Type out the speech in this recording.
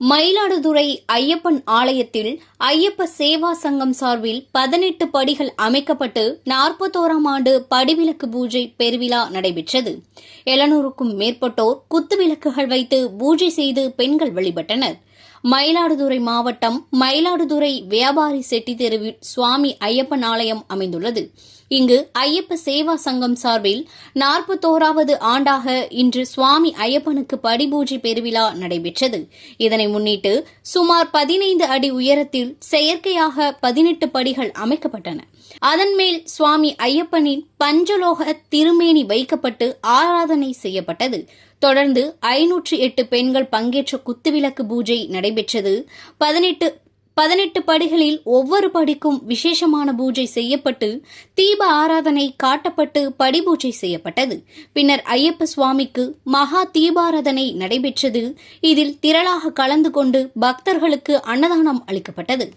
மயிலாடுதுறை ஐயப்பன் ஆலயத்தில் ஐயப்ப சேவா சங்கம் சார்பில் 18 படிகள் அமைக்கப்பட்டு 41ஆம் ஆண்டு படிவிளக்கு பூஜை பெருவிழா நடைபெற்றது. 700க்கும் மேற்பட்டோர் குத்துவிளக்குகள் வைத்து பூஜை செய்து பெண்கள் வழிபட்டனர். மயிலாடுதுறை மாவட்டம் மயிலாடுதுறை வியாபாரி செட்டி தெருவில் சுவாமி ஐயப்பன் ஆலயம் அமைந்துள்ளது. இங்கு ஐயப்ப சேவா சங்கம் சார்பில் 41வது ஆண்டாக இன்று சுவாமி ஐயப்பனுக்கு படிபூஜை பெருவிழா நடைபெற்றது. இதனை முன்னிட்டு சுமார் 15 அடி உயரத்தில் செயற்கையாக 18 படிகள் அமைக்கப்பட்டன. அதன் மேல் சுவாமி ஐயப்பனின் பஞ்சலோக திருமேனி வைக்கப்பட்டு ஆராதனை செய்யப்பட்டது. தொடர்ந்து 508 பெண்கள் பங்கேற்ற குத்துவிளக்கு பூஜை நடைபெற்றது. 18 படிகளில் ஒவ்வொரு படிக்கும் விசேஷமான பூஜை செய்யப்பட்டு தீப ஆராதனை காட்டப்பட்டு படிபூஜை செய்யப்பட்டது. பின்னர் ஐயப்ப சுவாமிக்கு மகா தீபாராதனை நடைபெற்றது. இதில் திரளாக கலந்து கொண்டு பக்தர்களுக்கு அன்னதானம் அளிக்கப்பட்டது.